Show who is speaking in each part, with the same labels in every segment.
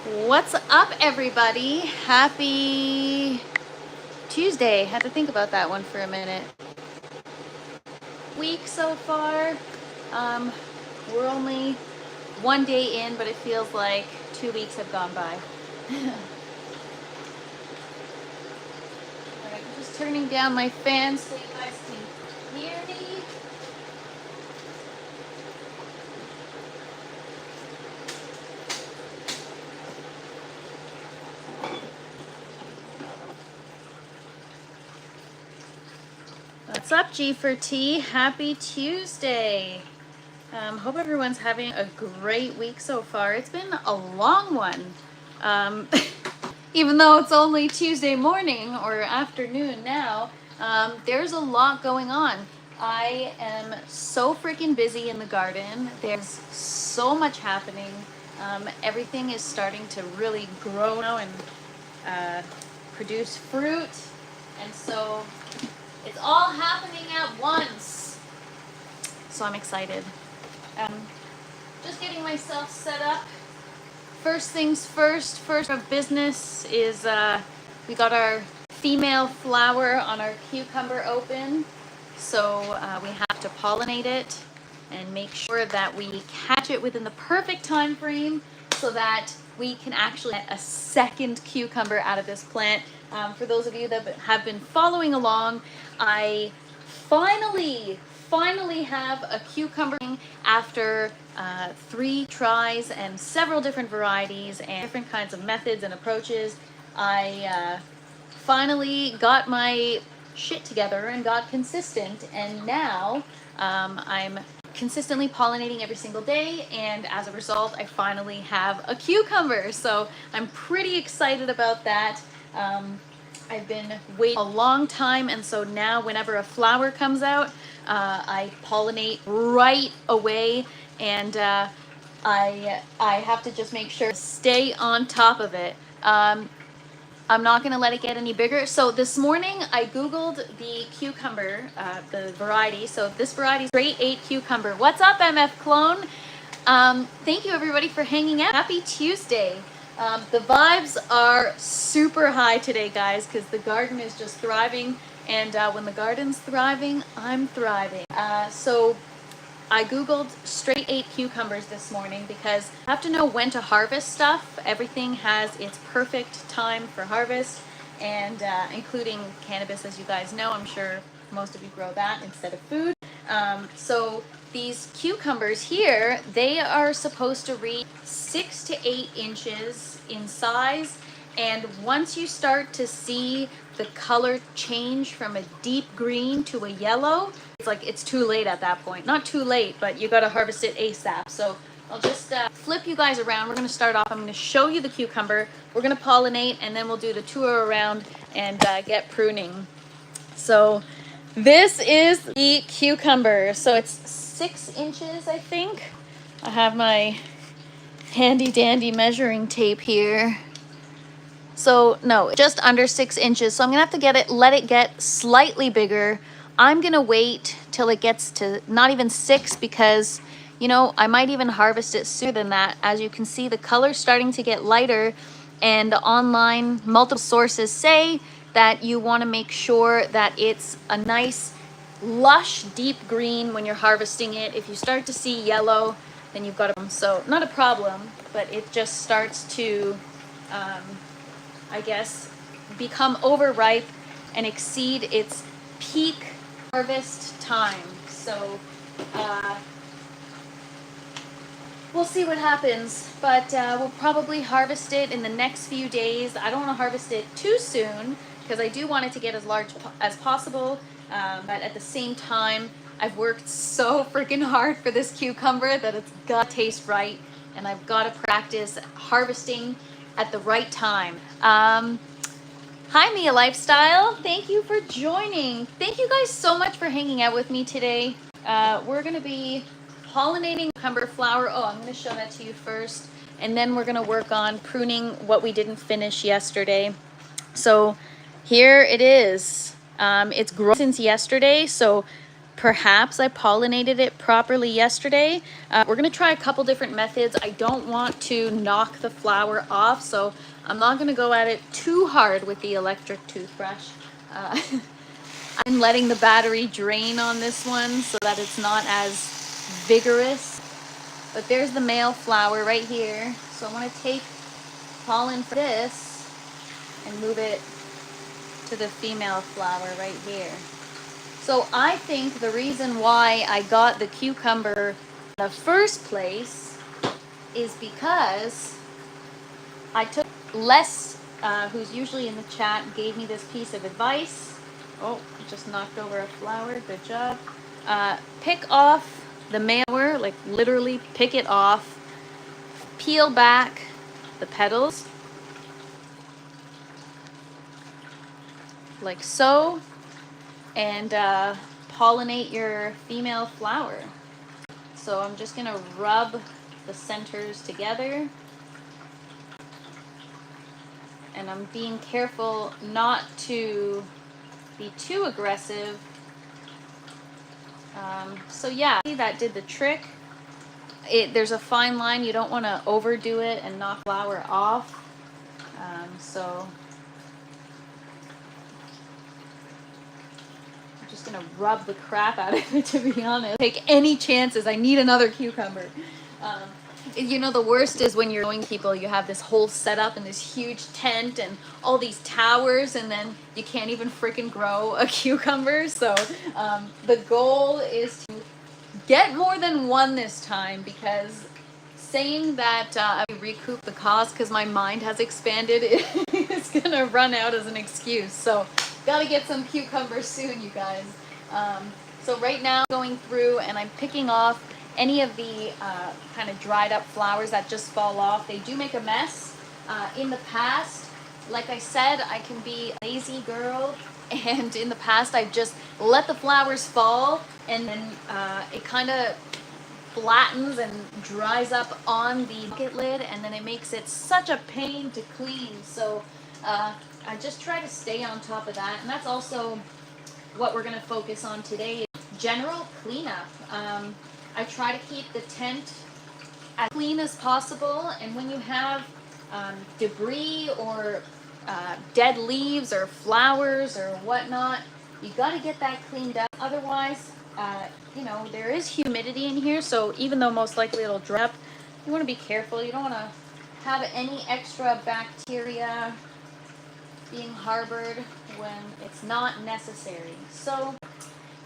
Speaker 1: What's up, everybody? Happy Tuesday. Had to think about that one for a minute. Week so far. We're only one day in, but it feels like 2 weeks have gone by. Alright, I'm just turning down my fan so you guys can hear me. What's up, G for T? Happy Tuesday. Hope everyone's having a great week so far. It's been a long one. Even though it's only Tuesday morning or afternoon now, there's a lot going on. I am so freaking busy in the garden. There's so much happening. Everything is starting to really grow now and produce fruit. And so it's all happening at once. So I'm excited. Just getting myself set up. First things first of business is we got our female flower on our cucumber open. So we have to pollinate it and make sure that we catch it within the perfect time frame so that we can actually get a second cucumber out of this plant. For those of you that have been following along, I finally have a cucumber after 3 tries and several different varieties and different kinds of methods and approaches. I finally got my shit together and got consistent, and now I'm consistently pollinating every single day, and as a result I finally have a cucumber, so I'm pretty excited about that. I've been waiting a long time, and so now whenever a flower comes out, I pollinate right away, and I have to just make sure to stay on top of it. I'm not going to let it get any bigger. So this morning I Googled the cucumber, the variety. So this variety is grade 8 cucumber. What's up, MF Clone? Thank you everybody for hanging out. Happy Tuesday. The vibes are super high today, guys, because the garden is just thriving. And when the garden's thriving, I'm thriving. So I Googled straight 8 cucumbers this morning because I have to know when to harvest stuff. Everything has its perfect time for harvest, and including cannabis, as you guys know. I'm sure most of you grow that instead of food. So these cucumbers here, they are supposed to reach 6 to 8 inches in size. And once you start to see the color change from a deep green to a yellow, it's like it's too late at that point. Not too late, but you got to harvest it ASAP. So I'll just flip you guys around. We're going to start off. I'm going to show you the cucumber. We're going to pollinate, and then we'll do the tour around and get pruning. So this is the cucumber. So it's 6 inches, I think. I have my handy dandy measuring tape here. So no, just under 6 inches. So I'm gonna have to let it get slightly bigger. I'm gonna wait till it gets to not even 6 because, you know, I might even harvest it sooner than that. As you can see, the color's starting to get lighter, and online multiple sources say that you want to make sure that it's a nice lush deep green when you're harvesting it. If you start to see yellow, then you've got a, so not a problem, but it just starts to I guess, become overripe and exceed its peak harvest time. So we'll see what happens, but we'll probably harvest it in the next few days. I don't want to harvest it too soon because I do want it to get as large as possible, but at the same time, I've worked so freaking hard for this cucumber that it's got to taste right, and I've got to practice harvesting at the right time. Hi, Mia Lifestyle. Thank you for joining. Thank you guys so much for hanging out with me today. We're going to be pollinating cucumber flower. Oh, I'm going to show that to you first. And then we're going to work on pruning what we didn't finish yesterday. So here it is. It's grown since yesterday. So Perhaps I pollinated it properly yesterday. We're gonna try a couple different methods. I don't want to knock the flower off, so I'm not gonna go at it too hard with the electric toothbrush. I'm letting the battery drain on this one so that it's not as vigorous. But there's the male flower right here. So I want to take pollen from this and move it to the female flower right here. So I think the reason why I got the cucumber in the first place is because I took Les, who's usually in the chat, gave me this piece of advice. Oh, just knocked over a flower, good job. Pick off the male, like literally pick it off, peel back the petals, like so, and pollinate your female flower. So I'm just gonna rub the centers together, and I'm being careful not to be too aggressive. So yeah, that did the trick. There's a fine line. You don't want to overdo it and knock flower off. So I'm just gonna rub the crap out of it, to be honest. Take any chances. I need another cucumber. You know, the worst is when you're showing people you have this whole setup and this huge tent and all these towers, and then you can't even freaking grow a cucumber. So the goal is to get more than one this time, because saying that I recoup the cost because my mind has expanded is gonna run out as an excuse. So gotta get some cucumbers soon, you guys. So right now I'm going through and I'm picking off any of the kind of dried up flowers that just fall off. They do make a mess. In the past, like I said, I can be a lazy girl, and in the past I've just let the flowers fall, and then it kind of flattens and dries up on the bucket lid, and then it makes it such a pain to clean. So I just try to stay on top of that, and that's also what we're going to focus on today, general cleanup. I try to keep the tent as clean as possible, and when you have debris or dead leaves or flowers or whatnot, you got to get that cleaned up. Otherwise, you know, there is humidity in here, so even though most likely it'll dry up, you want to be careful. You don't want to have any extra bacteria being harbored when it's not necessary. So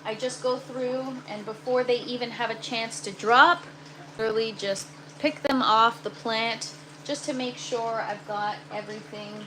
Speaker 1: I just go through, and before they even have a chance to drop, literally just pick them off the plant just to make sure I've got everything,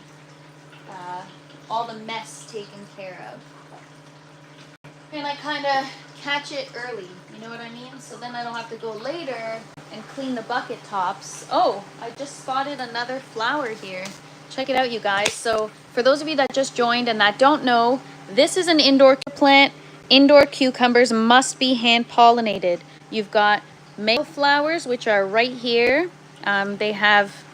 Speaker 1: all the mess taken care of. And I kind of catch it early, you know what I mean? So then I don't have to go later and clean the bucket tops. Oh, I just spotted another flower here. Check it out, you guys. So for those of you that just joined and that don't know, this is an indoor plant. Indoor cucumbers must be hand pollinated. You've got male flowers, which are right here. They have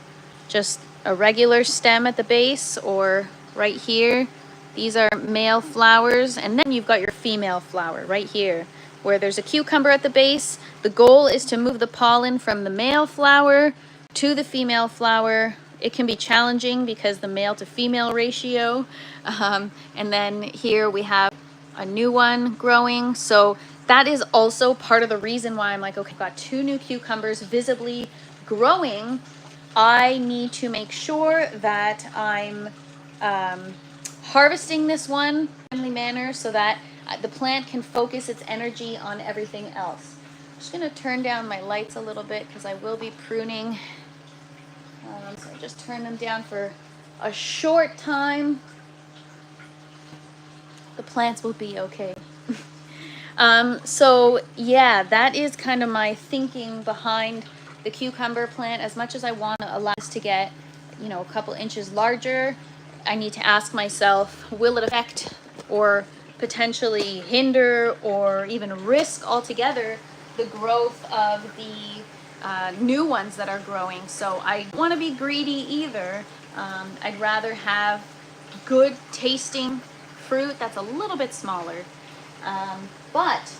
Speaker 1: just a regular stem at the base, or right here. These are male flowers, and then you've got your female flower right here, where there's a cucumber at the base. The goal is to move the pollen from the male flower to the female flower. It can be challenging because the male to female ratio. And then here we have a new one growing. So that is also part of the reason why I'm like, okay, I've got 2 new cucumbers visibly growing. I need to make sure that I'm harvesting this one in a timely manner so that the plant can focus its energy on everything else. I'm just going to turn down my lights a little bit because I will be pruning. So I just turn them down for a short time. The plants will be okay. So yeah, that is kind of my thinking behind the cucumber plant. As much as I want to allow this to get, you know, a couple inches larger, I need to ask myself, will it affect or potentially hinder or even risk altogether the growth of the new ones that are growing? So I don't want to be greedy either. I'd rather have good tasting fruit that's a little bit smaller. But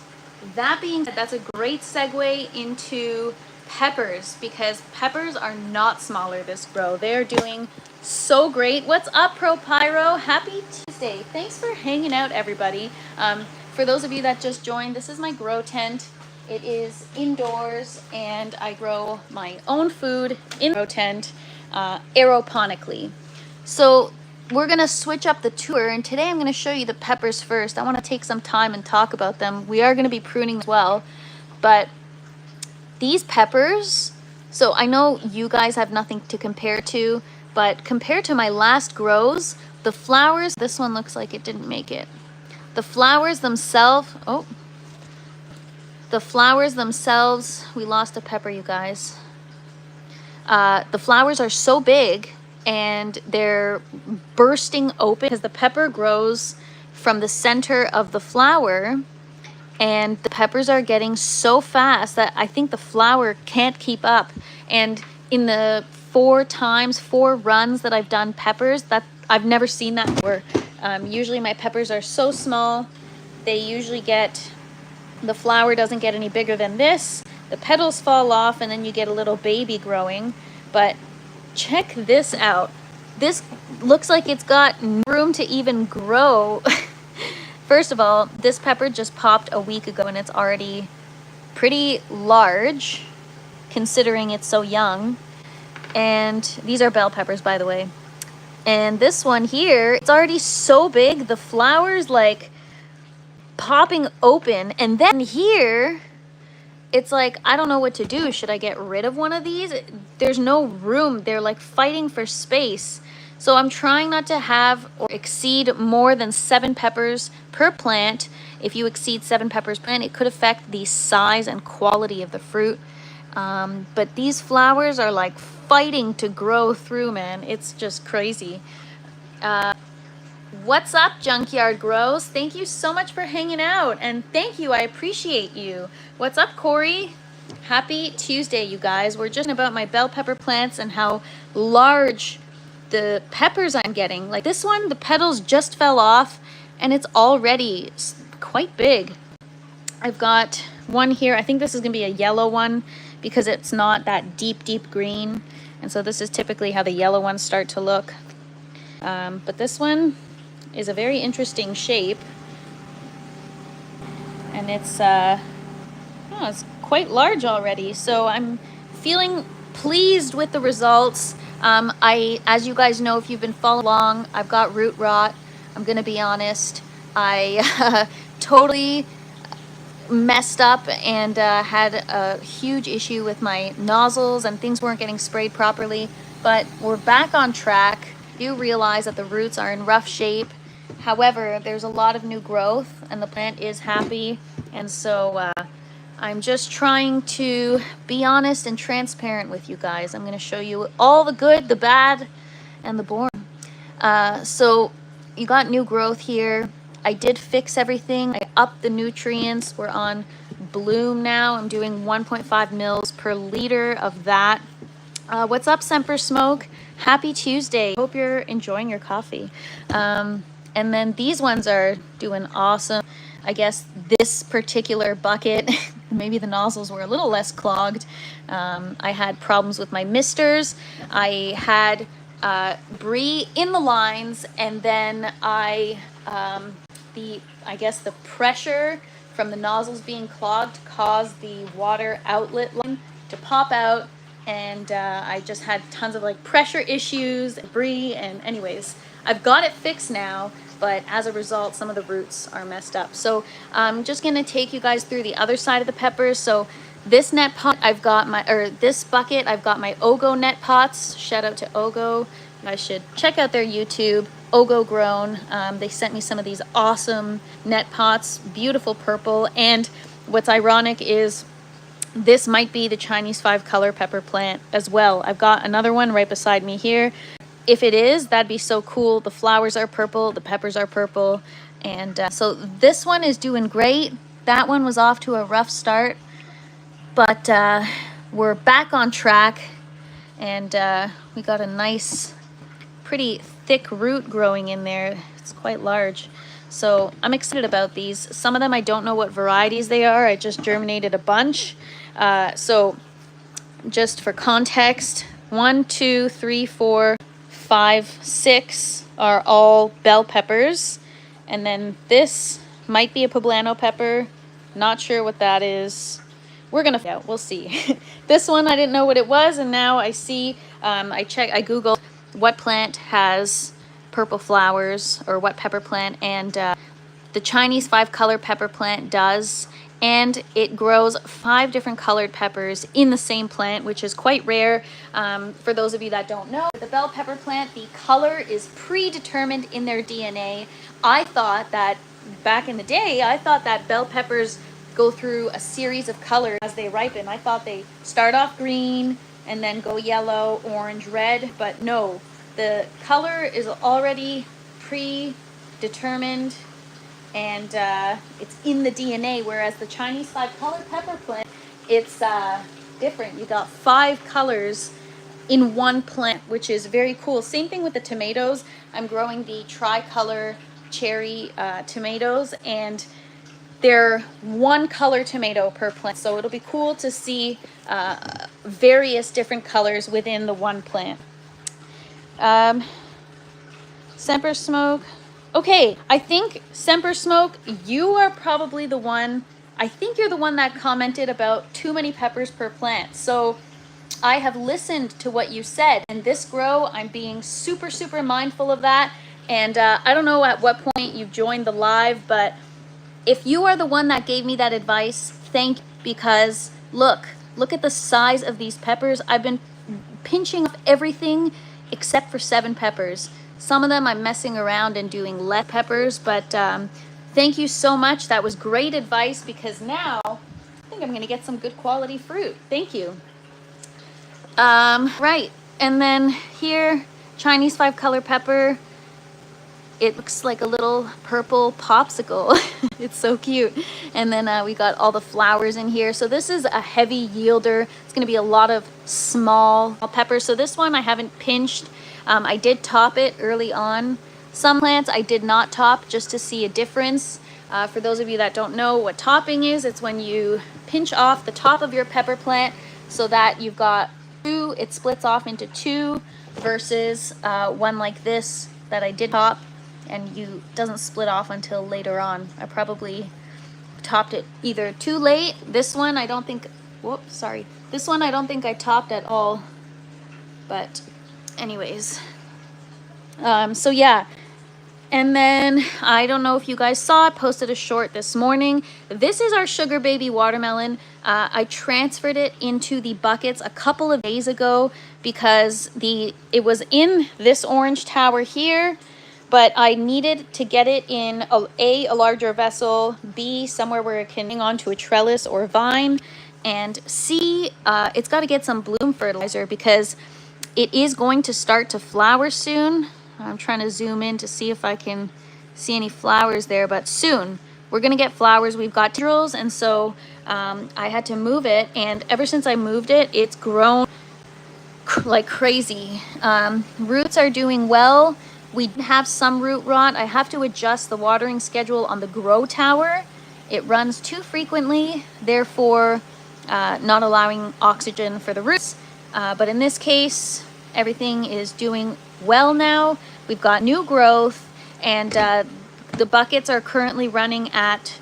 Speaker 1: that being said, that's a great segue into peppers, because peppers are not smaller this grow. They're doing so great. What's up, Pro Pyro? Happy Tuesday. Thanks for hanging out, everybody. For those of you that just joined, this is my grow tent. It is indoors, and I grow my own food in the grow tent aeroponically. So we're gonna switch up the tour, and today I'm gonna show you the peppers first. I want to take some time and talk about them. We are gonna be pruning as well, but these peppers, so I know you guys have nothing to compare to, but compared to my last grows, the flowers, this one looks like it didn't make it. The flowers themselves, we lost a pepper, you guys. The flowers are so big and they're bursting open because the pepper grows from the center of the flower, and the peppers are getting so fast that I think the flower can't keep up. And in the 4 runs that I've done peppers, that I've never seen that before. Usually my peppers are so small, they usually the flower doesn't get any bigger than this, the petals fall off, and then you get a little baby growing. But check this out. This looks like it's got room to even grow. First of all, this pepper just popped a week ago and it's already pretty large considering it's so young. And these are bell peppers, by the way. And this one here, it's already so big, the flower's like popping open. And then here, it's like, I don't know what to do. Should I get rid of one of these? There's no room. They're like fighting for space. So I'm trying not to have or exceed more than 7 peppers per plant. If you exceed 7 peppers per plant, it could affect the size and quality of the fruit. But these flowers are like fighting to grow through, man. It's just crazy. What's up, Junkyard Grows? Thank you so much for hanging out, and thank you. I appreciate you. What's up, Corey? Happy Tuesday, you guys. We're just about my bell pepper plants and how large the peppers I'm getting. Like this one, the petals just fell off and it's already quite big. I've got one here. I think this is gonna be a yellow one because it's not that deep green. And so this is typically how the yellow ones start to look. But this one is a very interesting shape. And it's quite large already. So I'm feeling pleased with the results. As you guys know, if you've been following along, I've got root rot. I'm gonna be honest. I totally messed up and had a huge issue with my nozzles, and things weren't getting sprayed properly, but we're back on track. I do realize that the roots are in rough shape. However, there's a lot of new growth and the plant is happy, and so I'm just trying to be honest and transparent with you guys. I'm going to show you all the good, the bad, and the boring. So you got new growth here. I did fix everything. I upped the nutrients. We're on bloom now. I'm doing 1.5 mils per liter of that. What's up, Semper Smoke? Happy Tuesday. Hope you're enjoying your coffee. And then these ones are doing awesome. I guess this particular bucket, maybe the nozzles were a little less clogged. I had problems with my misters. I had brie in the lines, and then I guess the pressure from the nozzles being clogged caused the water outlet line to pop out, and I just had tons of like pressure issues, brie, and anyways, I've got it fixed now. But as a result, some of the roots are messed up. So I'm just gonna take you guys through the other side of the peppers. So this net pot, this bucket, I've got my Ogo net pots. Shout out to Ogo. You guys should check out their YouTube, Ogo Grown. They sent me some of these awesome net pots, beautiful purple. And what's ironic is this might be the Chinese 5-color pepper plant as well. I've got another one right beside me here. If it is, that'd be so cool. The flowers are purple, the peppers are purple. And so this one is doing great. That one was off to a rough start, but we're back on track, and we got a nice, pretty thick root growing in there. It's quite large. So I'm excited about these. Some of them I don't know what varieties they are. I just germinated a bunch. So just for context, 1, 2, 3, 4, 5, 6 are all bell peppers. And then this might be a poblano pepper. Not sure what that is. We're gonna find out, we'll see. This one I didn't know what it was, and now I see, I Googled what plant has purple flowers, or what pepper plant, and the Chinese 5-color pepper plant does, and it grows 5 different colored peppers in the same plant, which is quite rare. For those of you that don't know, the bell pepper plant, the color is predetermined in their DNA. I thought that back in the day, I thought that bell peppers go through a series of colors as they ripen. I thought they start off green and then go yellow, orange, red, but no, the color is already predetermined, and it's in the DNA, whereas the Chinese 5-color pepper plant, it's different. You got 5 colors in one plant, which is very cool. Same thing with the tomatoes. I'm growing the tricolor cherry tomatoes, and they're 1 color tomato per plant. So it'll be cool to see various different colors within the one plant. Semper Smoke. Okay, I think Semper Smoke, you are probably the one, I think you're the one that commented about too many peppers per plant. So I have listened to what you said, and this grow, I'm being super, super mindful of that. And I don't know at what point you joined the live, but if you are the one that gave me that advice, thank you, because look at the size of these peppers. I've been pinching off everything except for 7 peppers. Some of them I'm messing around and doing less peppers, but thank you so much. That was great advice, because now I think I'm gonna get some good quality fruit. Thank you. Right, and then here, Chinese 5-color pepper. It looks like a little purple popsicle. It's so cute. And then we got all the flowers in here. So this is a heavy yielder. It's going to be a lot of small peppers. So this one I haven't pinched. I did top it early on. Some plants I did not top, just to see a difference. For those of you that don't know what topping is, it's when you pinch off the top of your pepper plant so that you've got 2, it splits off into 2, versus one like this that I did top, and you doesn't split off until later on. I probably topped it either too late. This one I don't think, whoops, sorry. This one I don't think I topped at all. But anyways, so yeah. And then I don't know if you guys saw, I posted a short this morning. This is our sugar baby watermelon. I transferred it into the buckets a couple of days ago because it was in this orange tower here, but I needed to get it in a larger vessel, B, somewhere where it can hang on to a trellis or vine, and C, it's got to get some bloom fertilizer because it is going to start to flower soon. I'm trying to zoom in to see if I can see any flowers there, but soon we're gonna get flowers. We've got tendrils, and so I had to move it, and ever since I moved it, it's grown like crazy. Roots are doing well. We have some root rot. I have to adjust the watering schedule on the grow tower. It runs too frequently, therefore not allowing oxygen for the roots. But in this case, everything is doing well now. We've got new growth, and the buckets are currently running at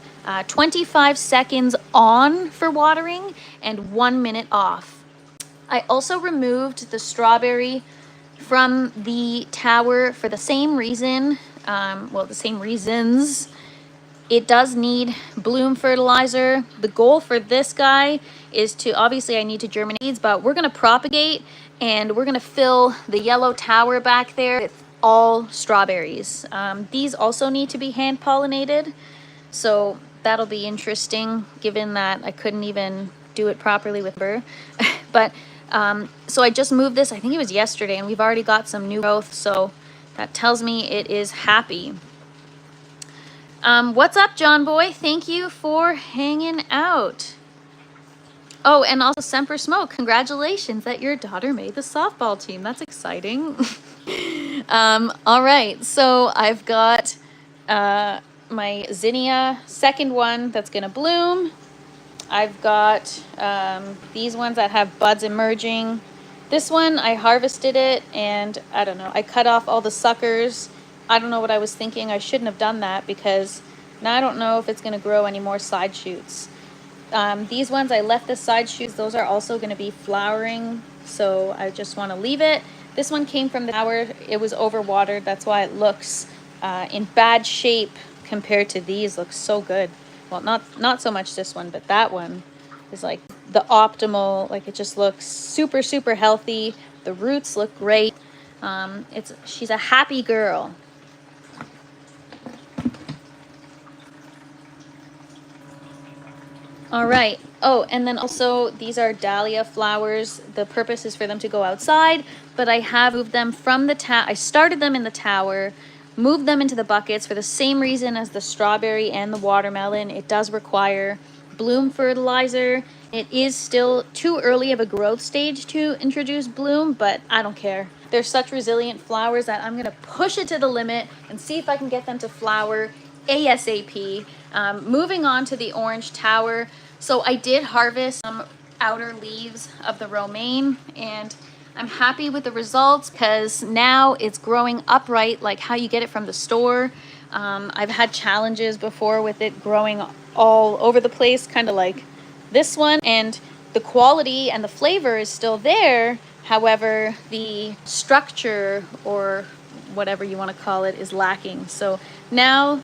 Speaker 1: 25 seconds on for watering and 1 minute off. I also removed the strawberry from the tower for the same reason, well, the same reasons. It does need bloom fertilizer. The goal for this guy is to, obviously I need to germinate seeds, but we're gonna propagate, and we're gonna fill the yellow tower back there with all strawberries. These also need to be hand pollinated, so that'll be interesting given that I couldn't even do it properly with her. But so I just moved this, I think it was yesterday, and we've already got some new growth, so that tells me it is happy. What's up, John Boy? Thank you for hanging out. Oh, and also Semper Smoke, congratulations that your daughter made the softball team. That's exciting. All right, so I've got my zinnia, second one that's gonna bloom. I've got these ones that have buds emerging. This one, I harvested it and I don't know, I cut off all the suckers. I don't know what I was thinking. I shouldn't have done that because now I don't know if it's gonna grow any more side shoots. These ones, I left the side shoots. Those are also gonna be flowering, so I just wanna leave it. This one came from the tower. It was overwatered. That's why it looks in bad shape compared to these. Looks so good. Well, not so much this one, but that one is like the optimal. Like it just looks super, super healthy. The roots look great. She's a happy girl. All right. Oh, and then also these are dahlia flowers. The purpose is for them to go outside, but I have moved them from the I started them in the tower, moved them into the buckets for the same reason as the strawberry and the watermelon. It does require bloom fertilizer. It is still too early of a growth stage to introduce bloom, but I don't care. They're such resilient flowers that I'm gonna push it to the limit and see if I can get them to flower ASAP. Moving on to the orange tower. So I did harvest some outer leaves of the romaine and I'm happy with the results because now it's growing upright like how you get it from the store. I've had challenges before with it growing all over the place, kind of like this one, and the quality and the flavor is still there. However, the structure or whatever you want to call it is lacking. So now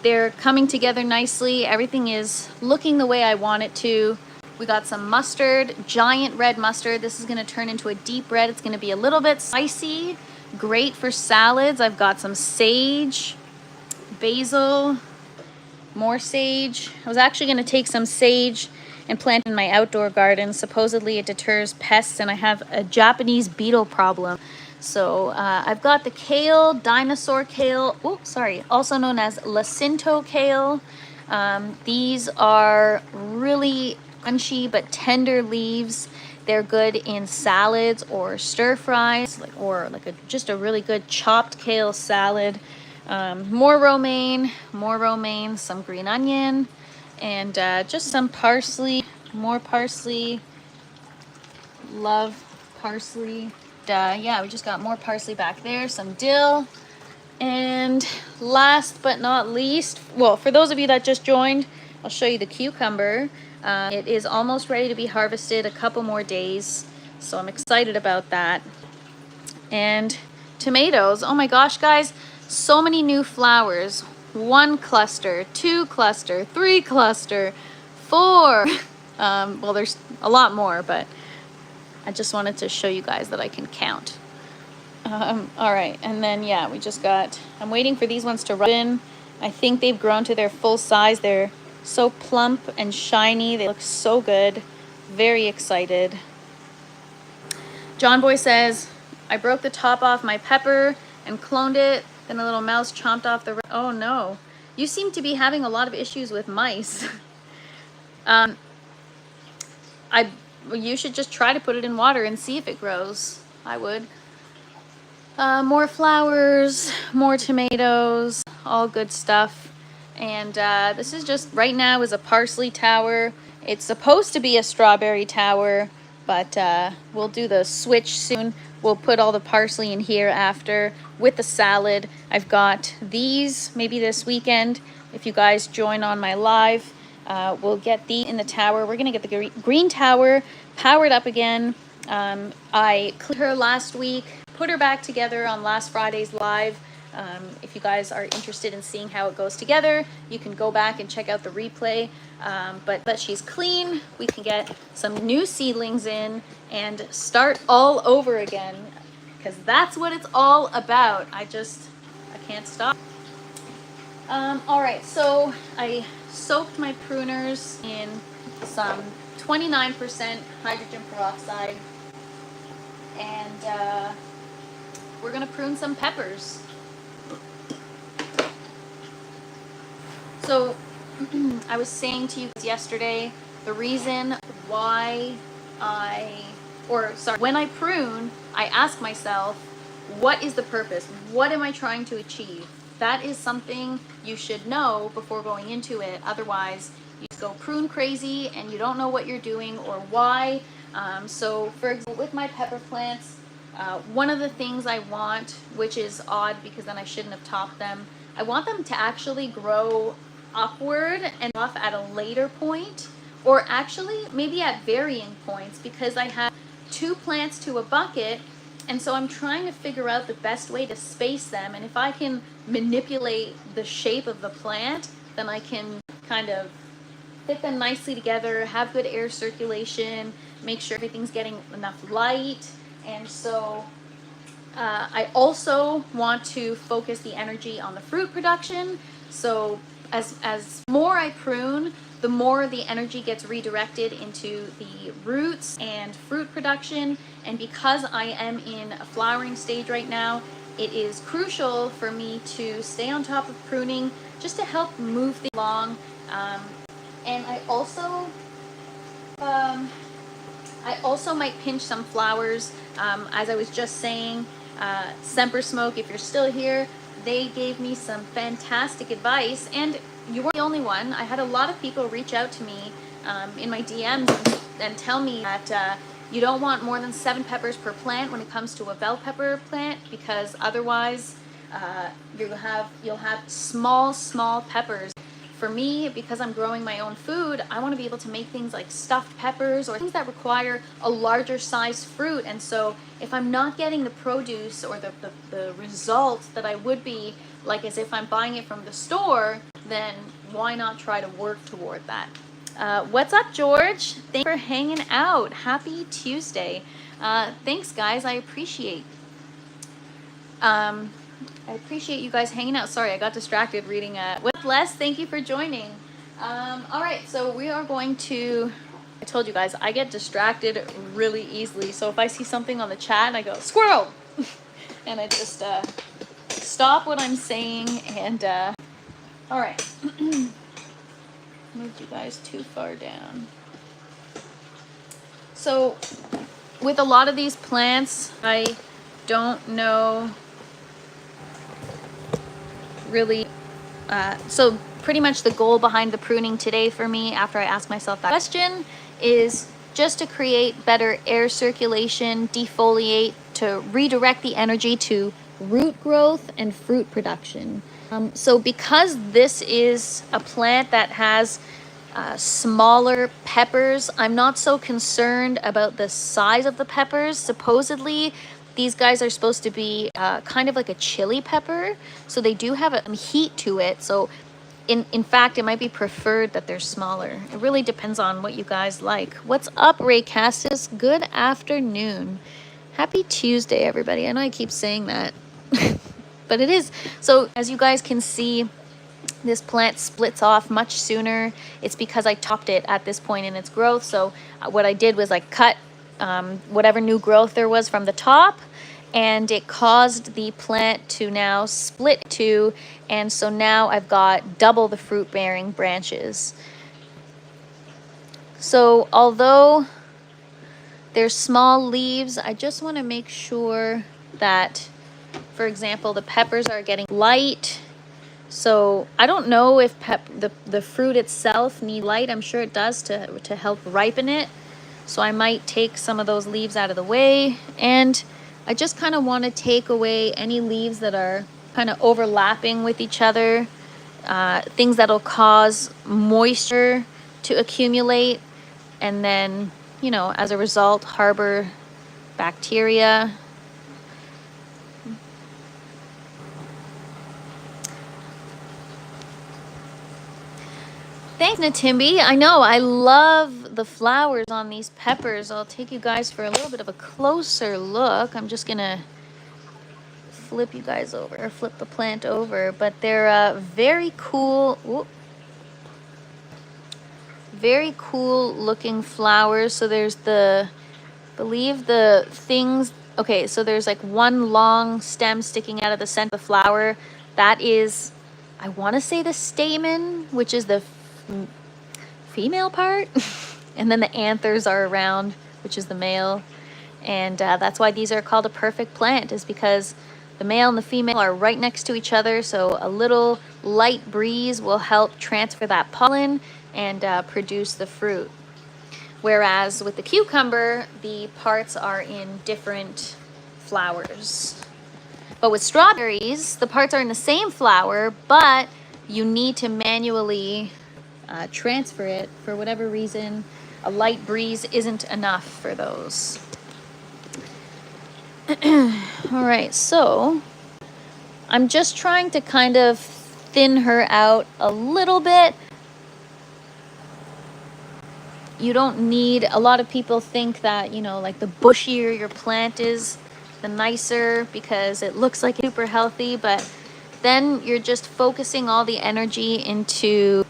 Speaker 1: they're coming together nicely. Everything is looking the way I want it to. We got some mustard, giant red mustard. This is gonna turn into a deep red. It's gonna be a little bit spicy, great for salads. I've got some sage, basil, more sage. I was actually gonna take some sage and plant in my outdoor garden. Supposedly it deters pests and I have a Japanese beetle problem. So I've got the kale, dinosaur kale, also known as Jacinto kale. These are really crunchy but tender leaves. They're good in salads or stir fries, just a really good chopped kale salad. More romaine, some green onion, and just some parsley, more parsley. Love parsley. Yeah, we just got more parsley back there, some dill, and last but not least, well, for those of you that just joined, I'll show you the cucumber. It is almost ready to be harvested, a couple more days, so I'm excited about that. And tomatoes, oh my gosh, guys, so many new flowers. 1 cluster, 2 cluster, 3 cluster, 4. Well, there's a lot more, but I just wanted to show you guys that I can count. All right, and then yeah, I'm waiting for these ones to ripen. I think they've grown to their full size. They're so plump and shiny. They look so good. Very excited. John Boy says, I broke the top off my pepper and cloned it. Then a little mouse chomped off the... Oh no. You seem to be having a lot of issues with mice. You should just try to put it in water and see if it grows. I would. More flowers, more tomatoes, all good stuff. And this is just, right now is a parsley tower. It's supposed to be a strawberry tower, but we'll do the switch soon. We'll put all the parsley in here after with the salad. I've got these maybe this weekend. If you guys join on my live, we'll get these in the tower. We're gonna get the green tower powered up again. I cleaned her last week, put her back together on last Friday's live. If you guys are interested in seeing how it goes together, you can go back and check out the replay. But she's clean. We can get some new seedlings in and start all over again, because that's what it's all about. I can't stop. All right, so I soaked my pruners in some 29% hydrogen peroxide, and we're gonna prune some peppers. So I was saying to you yesterday, the reason why when I prune, I ask myself, what is the purpose? What am I trying to achieve? that is something you should know before going into it. Otherwise, you go prune crazy and you don't know what you're doing or why. So for example, with my pepper plants, one of the things I want, which is odd because then I shouldn't have topped them, I want them to actually grow upward and off at a later point, or actually maybe at varying points, because I have 2 plants to a bucket, and so I'm trying to figure out the best way to space them. And if I can manipulate the shape of the plant, then I can kind of fit them nicely together, have good air circulation, make sure everything's getting enough light. And so I also want to focus the energy on the fruit production. So as more I prune, the more the energy gets redirected into the roots and fruit production. And because I am in a flowering stage right now, it is crucial for me to stay on top of pruning just to help move things along. And I also might pinch some flowers. As I was just saying, Semper Smoke, if you're still here, they gave me some fantastic advice, and you weren't the only one. I had a lot of people reach out to me in my DMs and tell me that you don't want more than 7 peppers per plant when it comes to a bell pepper plant, because otherwise you'll have small peppers. For me, because I'm growing my own food, I want to be able to make things like stuffed peppers or things that require a larger size fruit. And so if I'm not getting the produce or the result that I would be, like as if I'm buying it from the store, then why not try to work toward that? What's up, George? Thanks for hanging out. Happy Tuesday. Thanks, guys. I appreciate you guys hanging out. Sorry, I got distracted reading with Les. Thank you for joining. All right, so we are going to, I told you guys, I get distracted really easily. So if I see something on the chat and I go, squirrel, and I just stop what I'm saying. And all right, moved you guys too far down. So with a lot of these plants, I don't know really, so pretty much the goal behind the pruning today for me, after I ask myself that question, is just to create better air circulation, defoliate, to redirect the energy to root growth and fruit production. So because this is a plant that has smaller peppers, I'm not so concerned about the size of the peppers. Supposedly these guys are supposed to be kind of like a chili pepper, so they do have a heat to it. So in fact, it might be preferred that they're smaller. It really depends on what you guys like. What's up, Ray Cassis? Good afternoon. Happy Tuesday, everybody. I know I keep saying that, but it is. So as you guys can see, this plant splits off much sooner. It's because I topped it at this point in its growth. So what I did was I cut whatever new growth there was from the top, and it caused the plant to now split two, and so now I've got double the fruit bearing branches. So although there's small leaves, I just want to make sure that, for example, the peppers are getting light. So I don't know if the fruit itself need light. I'm sure it does to help ripen it. So I might take some of those leaves out of the way, and I just kind of want to take away any leaves that are kind of overlapping with each other, things that'll cause moisture to accumulate, and then, you know, as a result, harbor bacteria. Thanks, Natimbi. I know, I love the flowers on these peppers. I'll take you guys for a little bit of a closer look. I'm just gonna flip you guys over, or flip the plant over, but they're very cool. Whoop. Very cool looking flowers. So there's the, I believe the things, okay, so there's like one long stem sticking out of the center of the flower. That is, I want to say the stamen, which is the female part. And then the anthers are around, which is the male. And that's why these are called a perfect plant, is because The male and the female are right next to each other, so a little light breeze will help transfer that pollen and produce the fruit. Whereas with the cucumber, the parts are in different flowers. But with strawberries, the parts are in the same flower, but you need to manually transfer it. For whatever reason, a light breeze isn't enough for those. All right, so I'm just trying to kind of thin her out a little bit. You don't need, a lot of people think that, you know, like the bushier your plant is, the nicer, because it looks like it's super healthy, but then you're just focusing all the energy into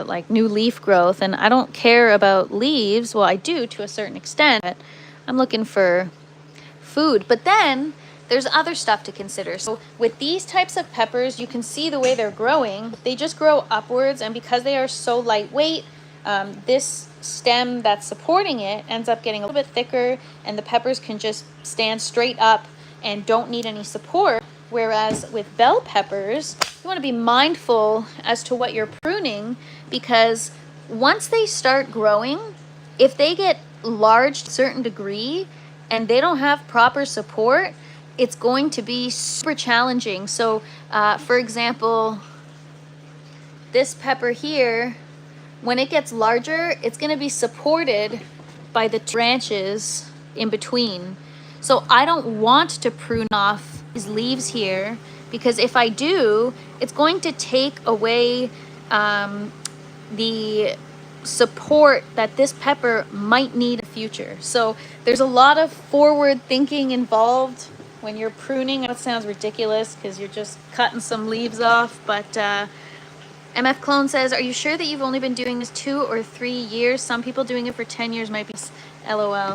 Speaker 1: like new leaf growth. And I don't care about leaves. Well, I do to a certain extent, but I'm looking for food. But then there's other stuff to consider. So with these types of peppers, you can see the way they're growing. They just grow upwards, and because they are so lightweight, this stem that's supporting it ends up getting a little bit thicker, and the peppers can just stand straight up and don't need any support. Whereas with bell peppers, you want to be mindful as to what you're pruning, because once they start growing, if they get large to a certain degree and they don't have proper support, it's going to be super challenging. So for example, this pepper here, when it gets larger, it's going to be supported by the branches in between. So I don't want to prune off these leaves here, because if I do, it's going to take away the support that this pepper might need in the future. So there's a lot of forward thinking involved when you're pruning. It sounds ridiculous because you're just cutting some leaves off, but MF Clone says, are you sure that you've only been doing this 2 or 3 years? Some people doing it for 10 years might be LOL.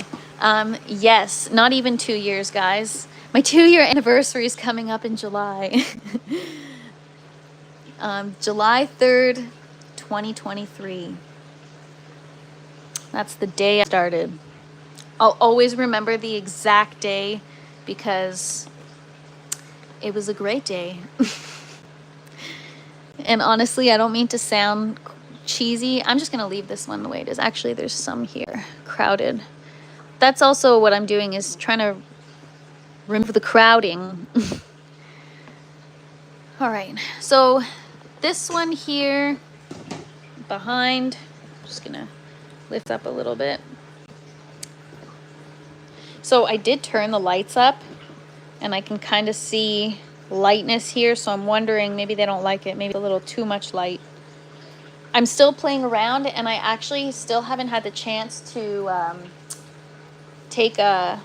Speaker 1: Yes, not even 2 years, guys. My 2-year anniversary is coming up in July. July 3rd, 2023. That's the day I started. I'll always remember the exact day because it was a great day. And honestly, I don't mean to sound cheesy. I'm just going to leave this one the way it is. Actually, there's some here crowded. That's also what I'm doing, is trying to remove the crowding. All right, so this one here behind, I'm just gonna lift up a little bit. So I did turn the lights up and I can kind of see lightness here, so I'm wondering maybe they don't like it, maybe a little too much light. I'm still playing around, and I actually still haven't had the chance to take a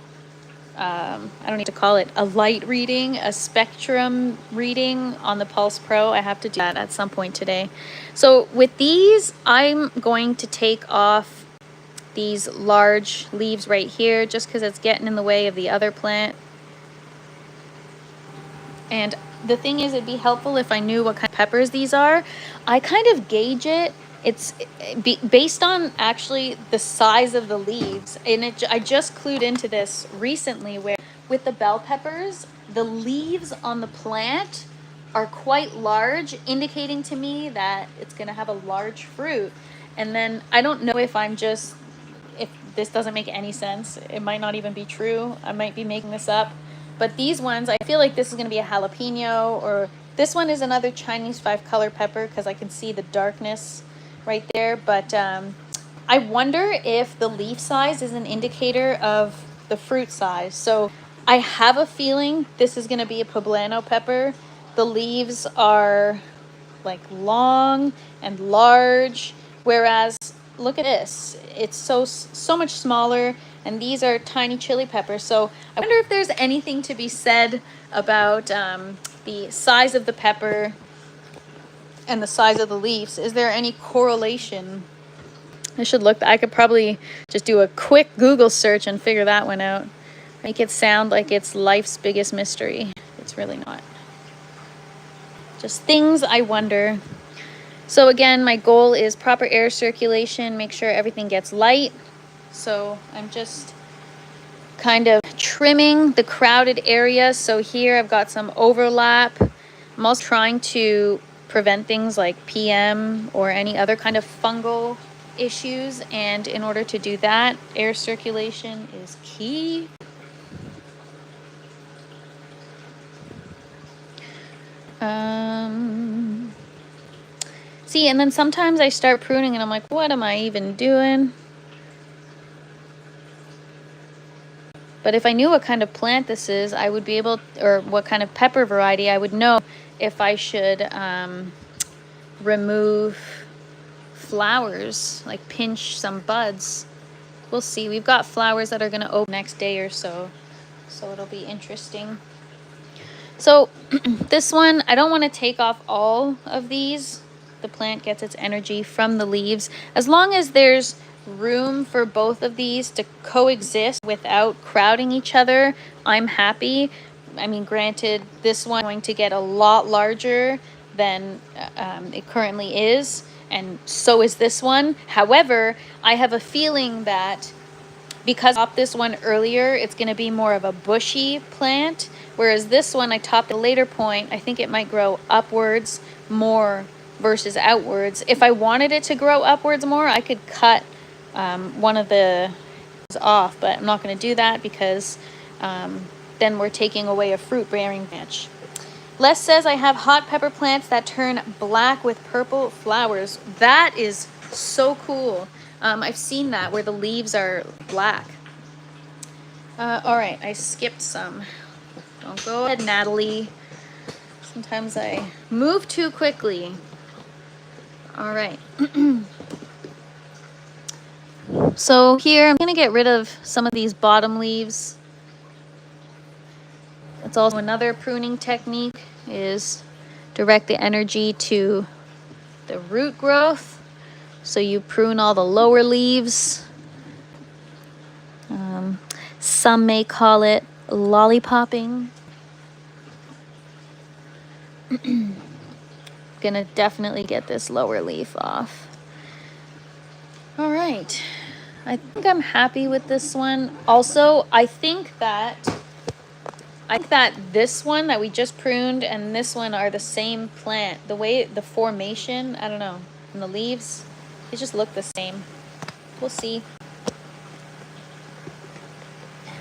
Speaker 1: I don't need to call it a light reading, a spectrum reading on the Pulse Pro. I have to do that at some point today. So with these, I'm going to take off these large leaves right here just because it's getting in the way of the other plant. And the thing is, it'd be helpful if I knew what kind of peppers these are. I kind of gauge it. It's based on actually the size of the leaves. And I just clued into this recently, where with the bell peppers, the leaves on the plant are quite large, indicating to me that it's going to have a large fruit. And then I don't know if if this doesn't make any sense. It might not even be true. I might be making this up. But these ones, I feel like this is going to be a jalapeno, or this one is another Chinese 5-color pepper because I can see the darkness right there. But I wonder if the leaf size is an indicator of the fruit size. So I have a feeling this is going to be a poblano pepper. The leaves are like long and large, whereas look at this, it's so much smaller, and these are tiny chili peppers. So I wonder if there's anything to be said about the size of the pepper and the size of the leaves. Is there any correlation? I should look. I could probably just do a quick Google search and figure that one out. Make it sound like it's life's biggest mystery. It's really not. Just things I wonder. So again, my goal is proper air circulation, make sure everything gets light. So I'm just kind of trimming the crowded areas. So here I've got some overlap. I'm also trying to prevent things like PM or any other kind of fungal issues, and in order to do that, air circulation is key. See, and then sometimes I start pruning and I'm like, what am I even doing? But if I knew what kind of plant this is, I would be able, or what kind of pepper variety, I would know if I should remove flowers, like pinch some buds. We'll see. We've got flowers that are going to open next day or so, so it'll be interesting. So this one, I don't want to take off all of these. The plant gets its energy from the leaves. As long as there's room for both of these to coexist without crowding each other, I'm happy. I mean, granted, this one is going to get a lot larger than it currently is, and so is this one. However, I have a feeling that because I topped this one earlier, it's going to be more of a bushy plant, whereas this one I topped at a later point. I think it might grow upwards more versus outwards. If I wanted it to grow upwards more, I could cut one of the off, but I'm not going to do that because then we're taking away a fruit-bearing branch. Les says, I have hot pepper plants that turn black with purple flowers. That is so cool. I've seen that where the leaves are black. All right, I skipped some. Don't go ahead, Natalie. Sometimes I move too quickly. All right. So here I'm going to get rid of some of these bottom leaves. That's also another pruning technique, is direct the energy to the root growth. So you prune all the lower leaves. Some may call it lollipopping. Gonna definitely get this lower leaf off. All right, I think I'm happy with this one. Also, I think that this one that we just pruned and this one are the same plant. The way, the formation, I don't know, and the leaves, they just look the same. We'll see.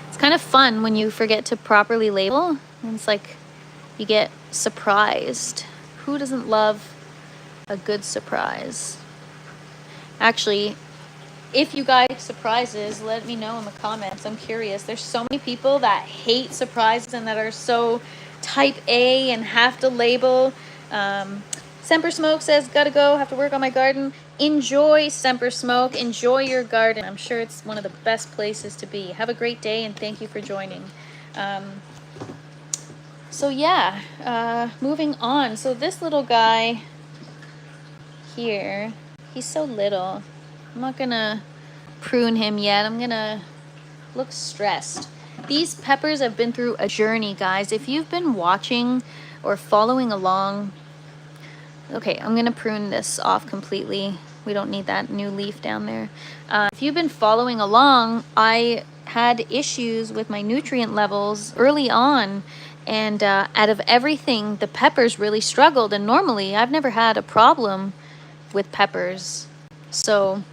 Speaker 1: It's kind of fun when you forget to properly label, and it's like you get surprised. Who doesn't love a good surprise? Actually, if you guys like surprises, let me know in the comments. I'm curious. There's so many people that hate surprises and that are so type A and have to label. Semper Smoke says, gotta go, have to work on my garden. Enjoy, Semper Smoke. Enjoy your garden. I'm sure it's one of the best places to be. Have a great day and thank you for joining. So yeah, moving on. So this little guy here, he's so little. I'm not gonna prune him yet. I'm gonna look stressed. These peppers have been through a journey, guys. If you've been watching or following along, okay, I'm gonna prune this off completely. We don't need that new leaf down there. If you've been following along, I had issues with my nutrient levels early on, and out of everything, the peppers really struggled. And normally, I've never had a problem with peppers. So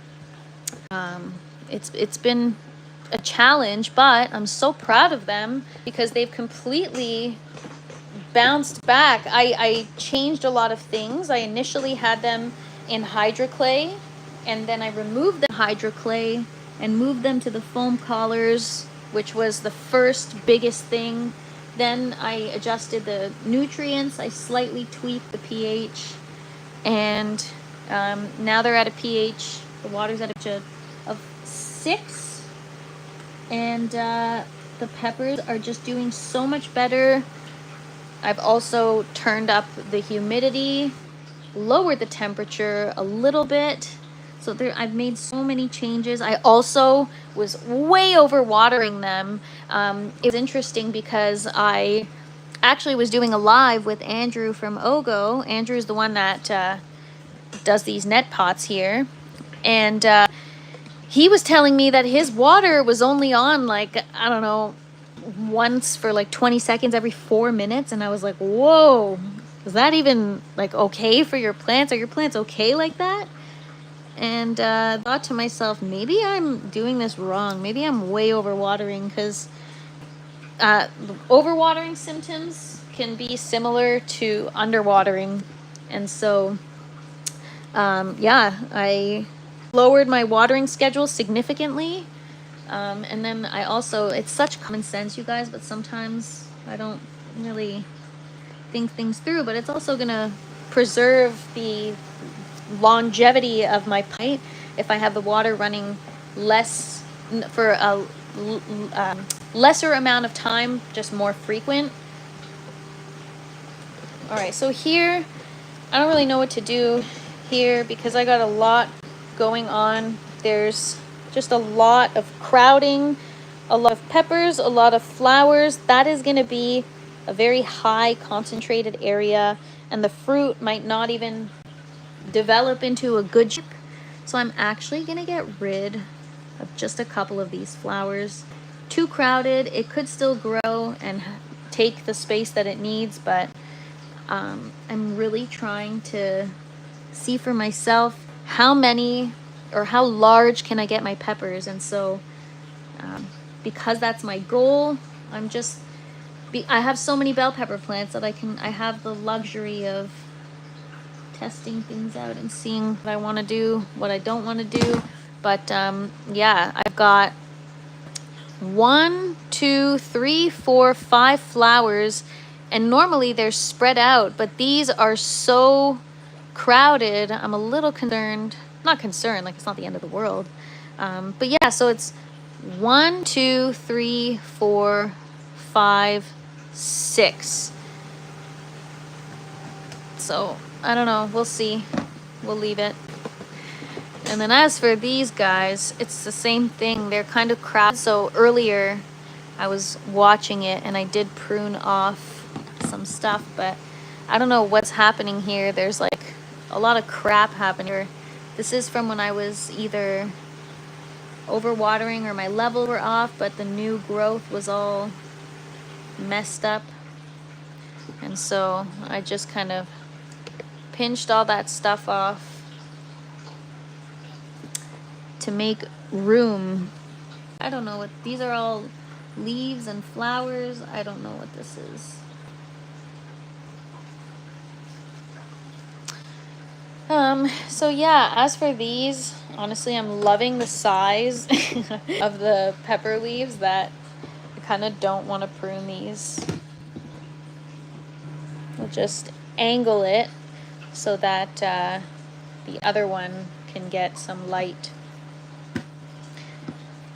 Speaker 1: it's been a challenge, but I'm so proud of them because they've completely bounced back. I changed a lot of things. I initially had them in hydroclay, and then I removed the hydroclay and moved them to the foam collars, which was the first biggest thing. Then I adjusted the nutrients. I slightly tweaked the pH, and now they're at a pH, the water's at a pH of 6, and the peppers are just doing so much better. I've also turned up the humidity, lowered the temperature a little bit. So there, I've made so many changes. I also was way over watering them. It was interesting because I actually was doing a live with Andrew from Ogo. Andrew is the one that does these net pots here. And he was telling me that his water was only on like, I don't know, once for like 20 seconds every 4 minutes. And I was like, whoa, is that even like okay for your plants? Are your plants okay like that? And thought to myself, maybe I'm doing this wrong. Maybe I'm way overwatering, because overwatering symptoms can be similar to underwatering. And so, yeah, I lowered my watering schedule significantly. And then I also, it's such common sense, you guys, but sometimes I don't really think things through, but it's also going to preserve the longevity of my pipe if I have the water running less for a lesser amount of time, just more frequent. All right, so here, I don't really know what to do here because I got a lot going on. There's just a lot of crowding, a lot of peppers, a lot of flowers. That is going to be a very high concentrated area, and the fruit might not even develop into a good shape. So I'm actually going to get rid of just a couple of these flowers. Too crowded. It could still grow and take the space that it needs, but I'm really trying to see for myself how many or how large can I get my peppers. And so because that's my goal, I have so many bell pepper plants that I have the luxury of testing things out and seeing what I want to do, what I don't want to do. But yeah, I've got 1, 2, 3, 4, 5 flowers, and normally they're spread out, but these are so crowded. I'm a little concerned. Not concerned, like it's not the end of the world. But yeah, so it's 1, 2, 3, 4, 5, 6. So I don't know. We'll see. We'll leave it. And then as for these guys, it's the same thing. They're kind of crowded. So earlier I was watching it and I did prune off some stuff, but I don't know what's happening here. There's like a lot of crap happening here. This is from when I was either overwatering or my level were off, but the new growth was all messed up. And so I just kind of pinched all that stuff off to make room. I don't know what these are, all leaves and flowers. I don't know what this is. So yeah, as for these, honestly, I'm loving the size of the pepper leaves that I kind of don't want to prune these. We'll just angle it so that the other one can get some light.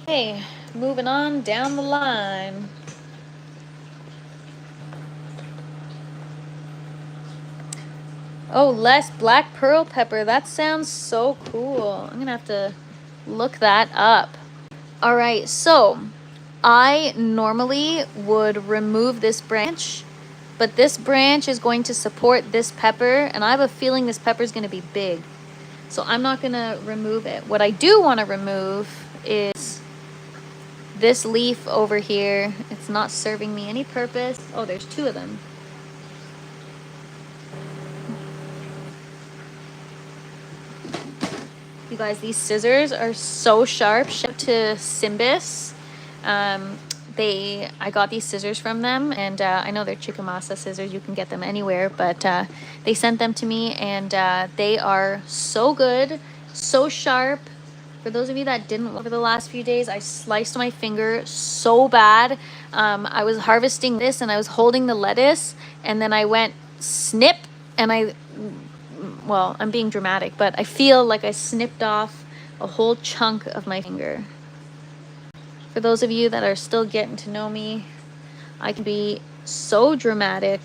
Speaker 1: Okay, moving on down the line. Oh, less black pearl pepper. That sounds so cool. I'm gonna have to look that up. All right, so I normally would remove this branch, but this branch is going to support this pepper, and I have a feeling this pepper is gonna be big. So I'm not gonna remove it. What I do wanna remove is this leaf over here. It's not serving me any purpose. Oh, there's 2 of them. You guys, these scissors are so sharp. Shout out to Simbis. I got these scissors from them, and I know they're Chickamauga scissors. You can get them anywhere, but they sent them to me, and they are so good, so sharp. For those of you that didn't, over the last few days, I sliced my finger so bad. I was harvesting this, and I was holding the lettuce, and then I went snip, and well, I'm being dramatic, but I feel like I snipped off a whole chunk of my finger. For those of you that are still getting to know me, I can be so dramatic,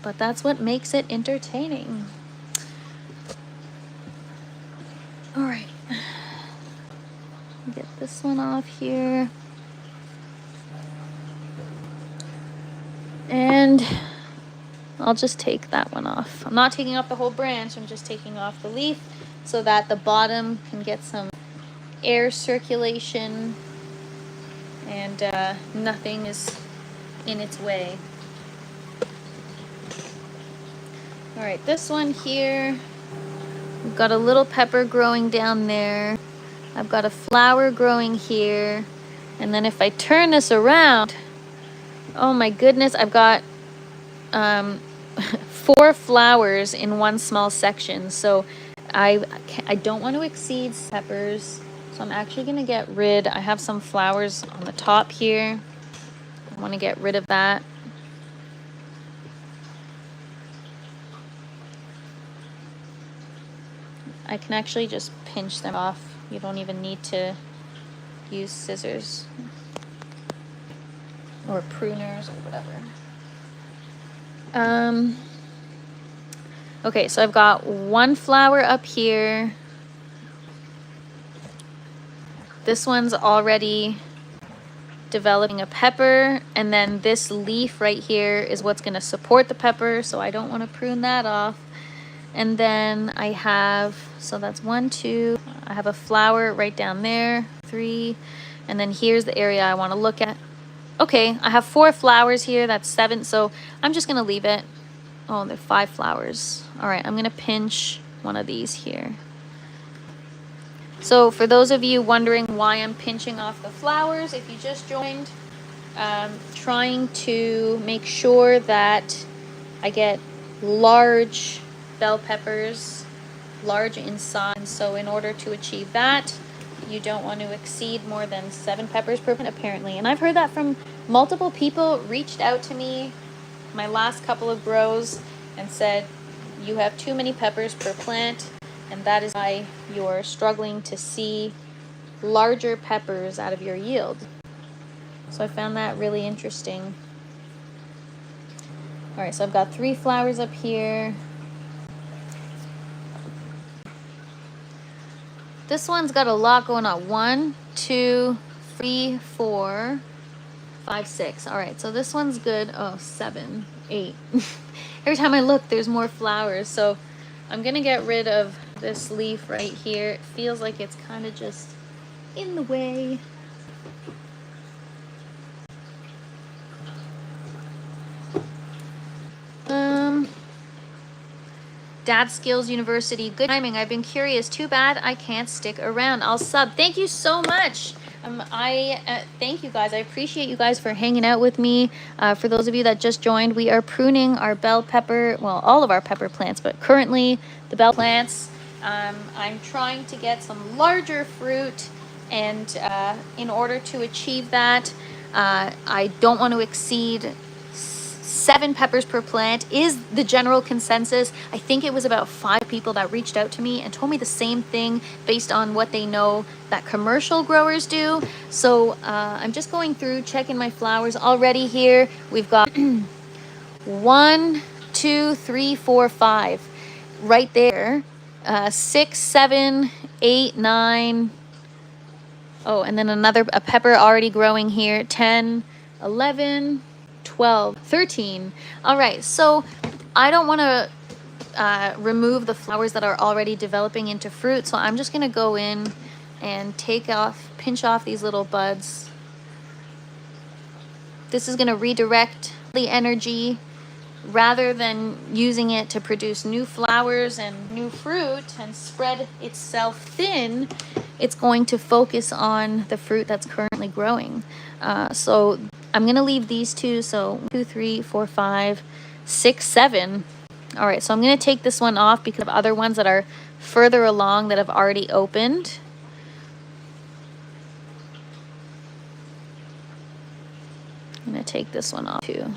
Speaker 1: but that's what makes it entertaining. All right. Get this one off here. And I'll just take that one off. I'm not taking off the whole branch, I'm just taking off the leaf so that the bottom can get some air circulation, and nothing is in its way. All right, this one here, we've got a little pepper growing down there. I've got a flower growing here. And then if I turn this around, oh my goodness, I've got 4 flowers in one small section. So I don't want to exceed peppers. So I'm actually going to get rid, I have some flowers on the top here. I want to get rid of that. I can actually just pinch them off. You don't even need to use scissors or pruners or whatever. Okay, so I've got one flower up here. This one's already developing a pepper, and then this leaf right here is what's going to support the pepper, so I don't want to prune that off. And then I have, so that's 1, 2, I have a flower right down there, 3, and then here's the area I want to look at. Okay, I have 4 flowers here, that's 7, so I'm just going to leave it. Oh, there are 5 flowers. All right, I'm going to pinch one of these here. So for those of you wondering why I'm pinching off the flowers, if you just joined, trying to make sure that I get large bell peppers, large in size. So in order to achieve that, you don't want to exceed more than 7 peppers per plant, apparently. And I've heard that from multiple people. Reached out to me my last couple of grows and said, you have too many peppers per plant, and that is why you're struggling to see larger peppers out of your yield. So I found that really interesting. All right, so I've got 3 flowers up here. This one's got a lot going on. 1, 2, 3, 4, 5, 6. All right, so this one's good. Oh, 7, 8. Every time I look, there's more flowers. So I'm gonna get rid of this leaf right here. It feels like it's kind of just in the way. Dad Skills University, good timing. I've been curious. Too bad I can't stick around. I'll sub. Thank you so much. Thank you guys. I appreciate you guys for hanging out with me. For those of you that just joined, we are pruning our bell pepper, well, all of our pepper plants, but currently the bell plants. I'm trying to get some larger fruit, and in order to achieve that, I don't want to exceed 7 peppers per plant is the general consensus. I think it was about 5 people that reached out to me and told me the same thing based on what they know that commercial growers do. So I'm just going through, checking my flowers already here. We've got 1, 2, 3, 4, 5 right there. 6, 7, 8, 9. Oh, and then a pepper already growing here. 10, 11, 12, 13. All right, so I don't want to remove the flowers that are already developing into fruit, so I'm just going to go in and pinch off these little buds. This is going to redirect the energy rather than using it to produce new flowers and new fruit and spread itself thin. It's going to focus on the fruit that's currently growing. So I'm going to leave these 2. So 2, 3, 4, 5, 6, 7. All right, so I'm going to take this one off because of other ones that are further along that have already opened. I'm going to take this one off too.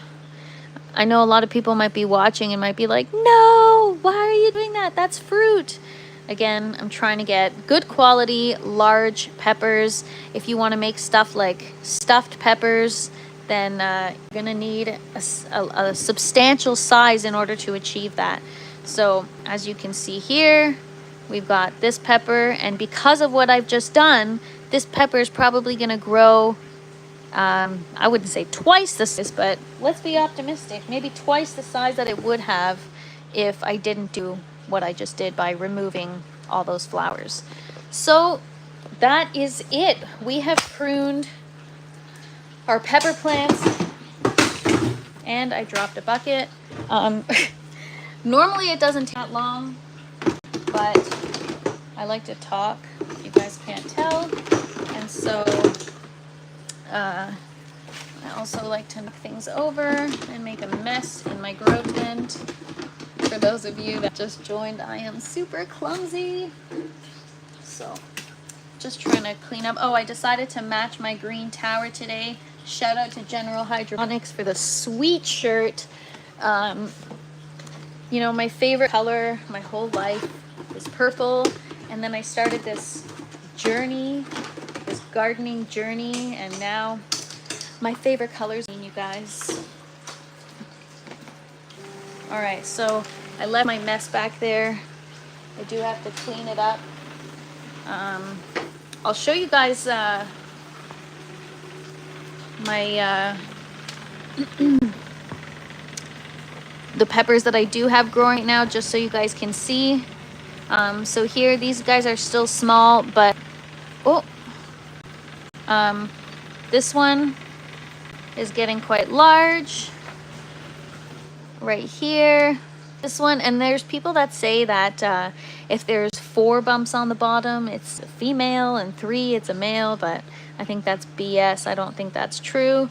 Speaker 1: I know a lot of people might be watching and might be like, no, why are you doing that? That's fruit. Again, I'm trying to get good quality, large peppers. If you want to make stuff like stuffed peppers, then you're going to need a substantial size in order to achieve that. So as you can see here, we've got this pepper, and because of what I've just done, this pepper is probably going to grow, I wouldn't say twice the size, but let's be optimistic, maybe twice the size that it would have if I didn't do what I just did by removing all those flowers. So that is it. We have pruned our pepper plants, and I dropped a bucket. Normally it doesn't take that long, but I like to talk, if you guys can't tell, and so I also like to knock things over and make a mess in my grow tent. For those of you that just joined, I am super clumsy, so just trying to clean up. Oh, I decided to match my green tower today. Shout out to General Hydroponics for the sweet shirt. You know, my favorite color my whole life is purple, and then I started this journey, this gardening journey, and now my favorite colors, you guys. All right, so I left my mess back there. I do have to clean it up. I'll show you guys my the peppers that I do have growing right now, just so you guys can see. So here, these guys are still small, but this one is getting quite large right here. This one, and there's people that say that if there's 4 bumps on the bottom, it's a female, and 3, it's a male, but I think that's BS. I don't think that's true.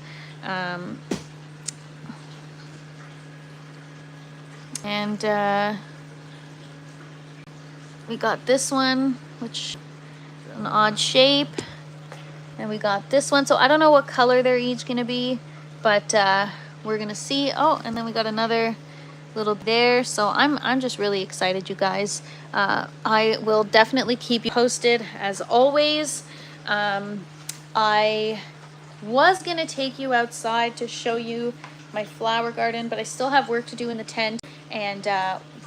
Speaker 1: And we got this one, which is an odd shape. And we got this one. So I don't know what color they're each going to be, but we're going to see. Oh, and then we got another little there. So I'm just really excited, you guys. I will definitely keep you posted as always. I was going to take you outside to show you my flower garden, but I still have work to do in the tent. And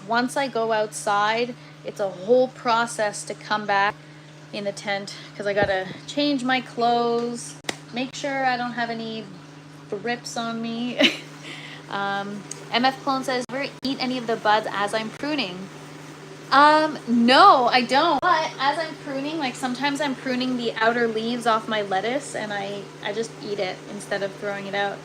Speaker 1: once I go outside, it's a whole process to come back in the tent, because I gotta change my clothes, make sure I don't have any rips on me. MF Clone says, ever eat any of the buds as I'm pruning? No, I don't. But as I'm pruning, like sometimes I'm pruning the outer leaves off my lettuce, and I just eat it instead of throwing it out.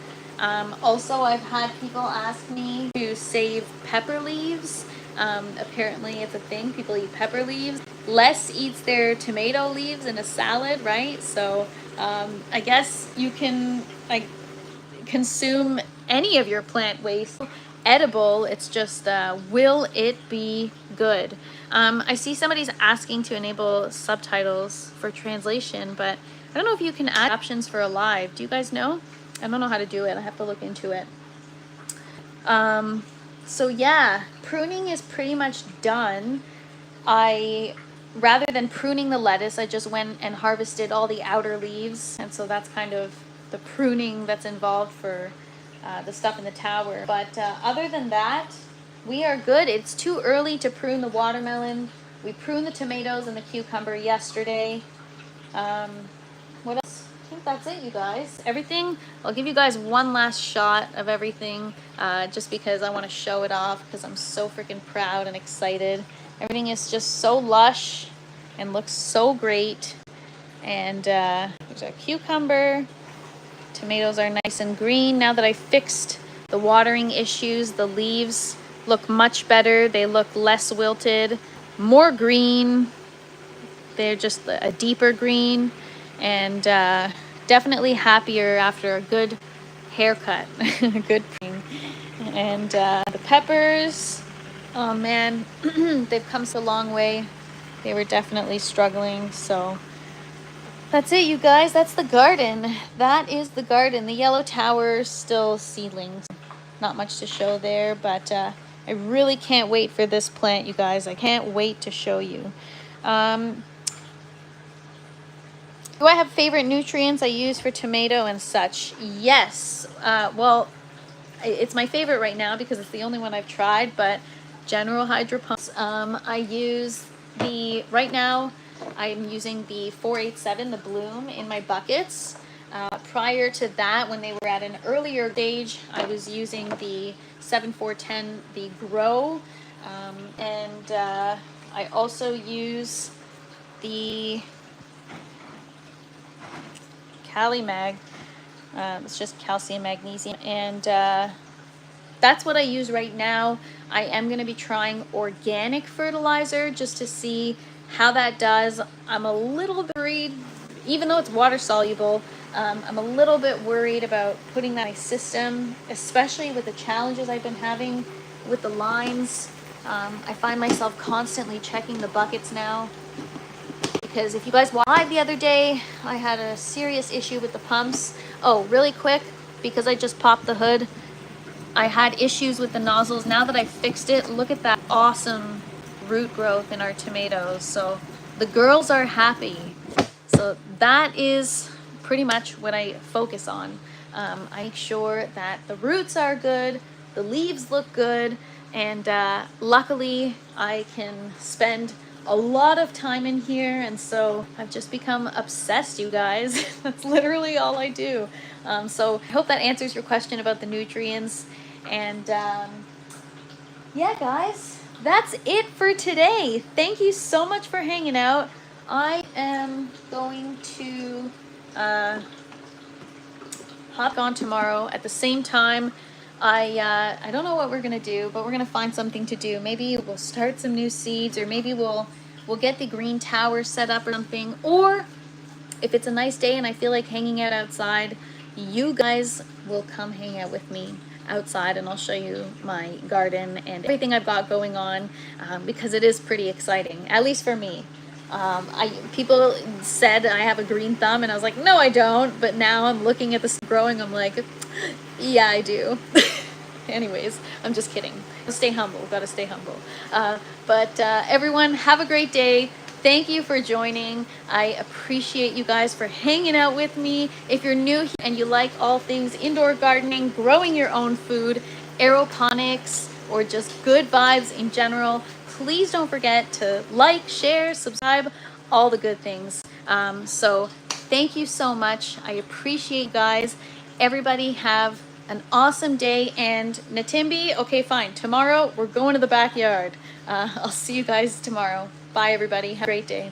Speaker 1: Also, I've had people ask me to save pepper leaves. Apparently it's a thing. People eat pepper leaves. Les eats their tomato leaves in a salad, right? So I guess you can like consume any of your plant waste. Edible, it's just will it be good? I see somebody's asking to enable subtitles for translation, but I don't know if you can add options for a live. Do you guys know? I don't know how to do it. I have to look into it. So yeah, pruning is pretty much done. Rather than pruning the lettuce, I just went and harvested all the outer leaves, and so that's kind of the pruning that's involved for the stuff in the tower. But other than that, we are good. It's too early to prune the watermelon. We pruned the tomatoes and the cucumber yesterday. What else? I think that's it, you guys. Everything, I'll give you guys one last shot of everything, just because I want to show it off, because I'm so freaking proud and excited. Everything is just so lush and looks so great. And there's our cucumber. Tomatoes are nice and green. Now that I fixed the watering issues, the leaves look much better. They look less wilted, more green. They're just a deeper green, and definitely happier after a good haircut. Good thing. And the peppers, oh man, they've come so long way. They were definitely struggling. So that's it, you guys. That's the garden. That is the garden. The yellow tower, still seedlings. Not much to show there, but I really can't wait for this plant, you guys. I can't wait to show you. Do I have favorite nutrients I use for tomato and such? Yes. Well, it's my favorite right now because it's the only one I've tried, but General Hydroponics. I use right now I'm using the 487, the Bloom, in my buckets. Prior to that, when they were at an earlier stage, I was using the 7410, the Grow. And I also use the CaliMag. It's just calcium, magnesium, and that's what I use right now. I am going to be trying organic fertilizer just to see how that does. I'm a little bit worried, even though it's water soluble, I'm a little bit worried about putting that in my system, especially with the challenges I've been having with the lines. I find myself constantly checking the buckets now, because if you guys watched live the other day, I had a serious issue with the pumps. Oh, really quick, because I just popped the hood, I had issues with the nozzles. Now that I fixed it, look at that awesome root growth in our tomatoes. So the girls are happy. So that is pretty much what I focus on. I make sure that the roots are good, the leaves look good, and luckily I can spend a lot of time in here, and so I've just become obsessed, you guys. That's literally all I do. So I hope that answers your question about the nutrients. And yeah, guys, that's it for today. Thank you so much for hanging out. I am going to hop on tomorrow at the same time. I don't know what we're gonna do, but we're gonna find something to do. Maybe we'll start some new seeds, or maybe we'll get the green tower set up or something. Or if it's a nice day and I feel like hanging out outside, you guys will come hang out with me outside, and I'll show you my garden and everything I've got going on, because it is pretty exciting, at least for me. People said I have a green thumb, and I was like, no, I don't. But now I'm looking at this growing, I'm like, yeah, I do. Anyways, I'm just kidding. Stay humble. Gotta stay humble. But everyone, have a great day. Thank you for joining. I appreciate you guys for hanging out with me. If you're new and you like all things indoor gardening, growing your own food, aeroponics, or just good vibes in general, please don't forget to like, share, subscribe, all the good things. So thank you so much. I appreciate you guys. Everybody have an awesome day. And Natimbi, okay, fine. Tomorrow we're going to the backyard. I'll see you guys tomorrow. Bye, everybody. Have a great day.